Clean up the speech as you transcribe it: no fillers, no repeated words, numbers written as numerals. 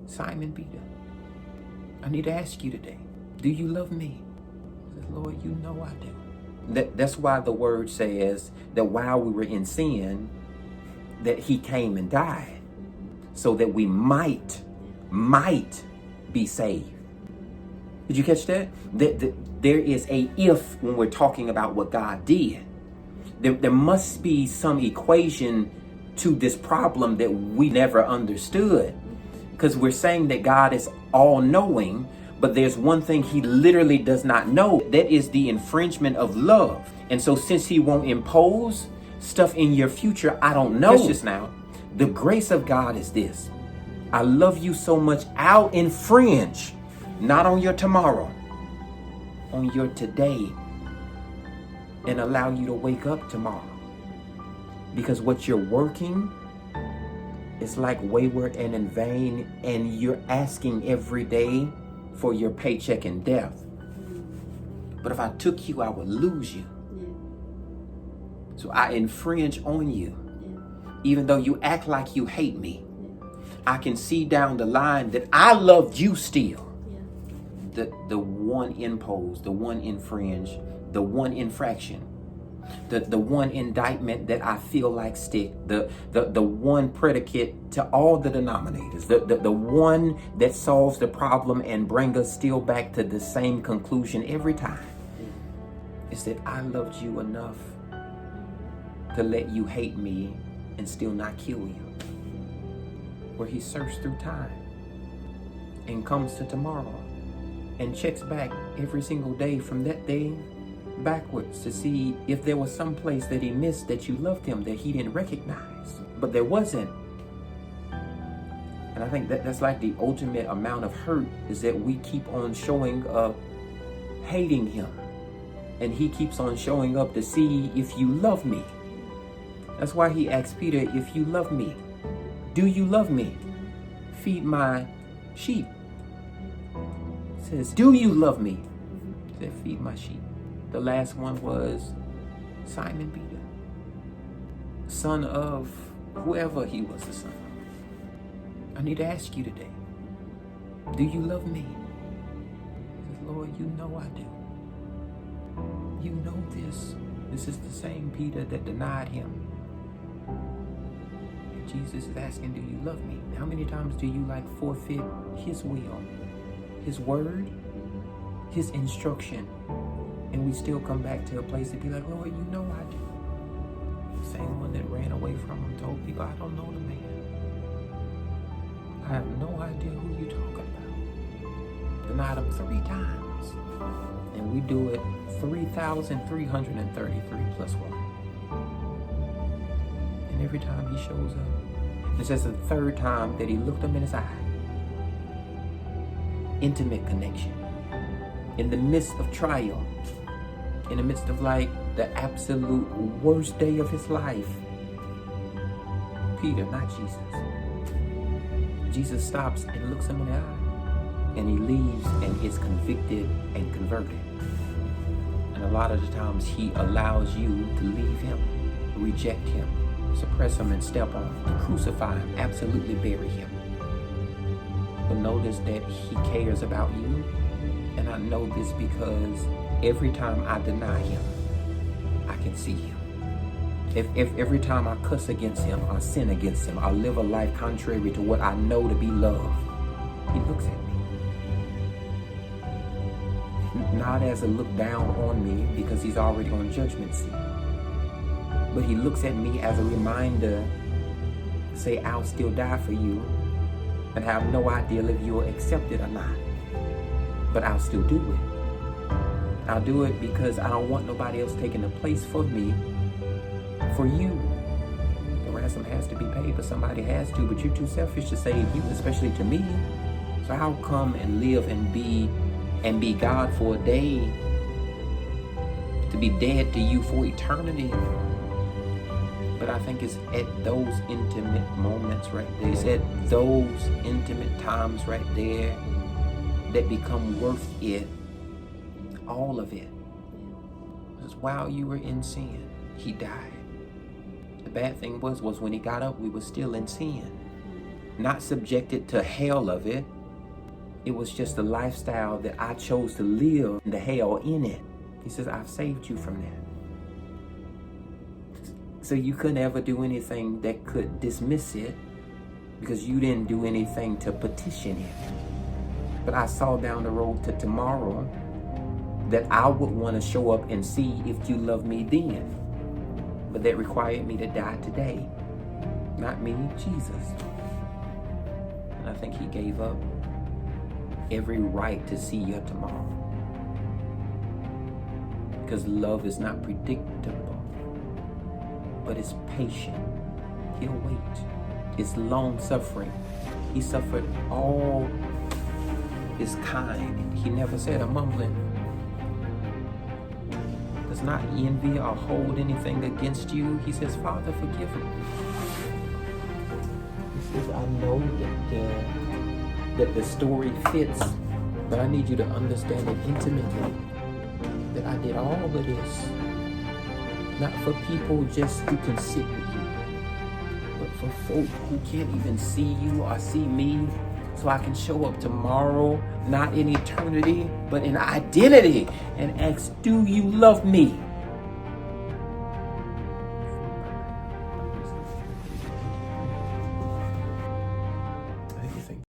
Simon Peter, I need to ask you today, do you love me? He says, Lord, you know I do. That's why the word says that while we were in sin, that he came and died so that we might be saved. Did you catch that? There is a if when we're talking about what God did. There must be some equation to this problem that we never understood. Because we're saying that God is all-knowing, but there's one thing he literally does not know. That is the infringement of love. And so since he won't impose stuff in your future, I don't know. Catch this now. The grace of God is this. I love you so much, I'll infringe, not on your tomorrow, on your today, and allow you to wake up tomorrow. Because what you're working is like wayward and in vain, and you're asking every day for your paycheck and death. But if I took you, I would lose you. So I infringe on you. Even though you act like you hate me, I can see down the line that I loved you still. The one impose, the one infringe, the one infraction, the one indictment that I feel like stick, the one predicate to all the denominators, the one that solves the problem and bring us still back to the same conclusion every time, is that I loved you enough to let you hate me and still not kill you. Where he searched through time and comes to tomorrow and checks back every single day from that day backwards to see if there was some place that he missed that you loved him that he didn't recognize. But there wasn't. And I think that's like the ultimate amount of hurt, is that we keep on showing up hating him, and he keeps on showing up to see if you love me. That's why he asked Peter, if you love me, do you love me? Feed my sheep. He says, do you love me? He said, feed my sheep. The last one was Simon Peter, son of whoever he was the son of. I need to ask you today, do you love me? He says, Lord, you know I do. You know this. This is the same Peter that denied him. Jesus is asking, do you love me? How many times do you forfeit his will, his word, his instruction, and we still come back to a place to be like, Lord, you know I do. The same one that ran away from him told people, I don't know the man. I have no idea who you're talking about. Denied him 3 times. And we do it 3,333 plus 1. And every time he shows up, it's just the 3rd time that he looked him in his eye. Intimate connection. In the midst of trial, in the midst of the absolute worst day of his life, Peter, not Jesus. Jesus stops and looks him in the eye, and he leaves and is convicted and converted. And a lot of the times he allows you to leave him, reject him, suppress him and step on him, crucify him, absolutely bury him. But notice that he cares about you. And I know this because every time I deny him, I can see him. If every time I cuss against him, I sin against him, I live a life contrary to what I know to be love, he looks at me. Not as a look down on me, because he's already on judgment seat. But he looks at me as a reminder, say, I'll still die for you, and have no idea if you'll accept it or not. But I'll still do it. I'll do it because I don't want nobody else taking the place for me, for you. The ransom has to be paid, but somebody has to, but you're too selfish to save you, especially to me. So I'll come and live and be God for a day, to be dead to you for eternity. But I think it's at those intimate moments right there, it's at those intimate times right there that become worth it, all of it. Because while you were in sin, he died. The bad thing was when he got up, we were still in sin. not subjected to hell of it. It was just a lifestyle that I chose to live, the hell in it. He says, I've saved you from that. So you couldn't ever do anything that could dismiss it, because you didn't do anything to petition it. But I saw down the road to tomorrow that I would want to show up and see if you love me then. But that required me to die today. Not me, Jesus. And I think he gave up every right to see you tomorrow. Because love is not predictable, but it's patient. He'll wait. It's long suffering. He suffered all his kind. He never said a mumbling. Does not envy or hold anything against you. He says, Father, forgive him. He says, I know that the story fits, but I need you to understand it intimately, that I did all of this, not for people just who can sit with you, but for folk who can't even see you or see me, so I can show up tomorrow, not in eternity, but in identity, and ask, do you love me?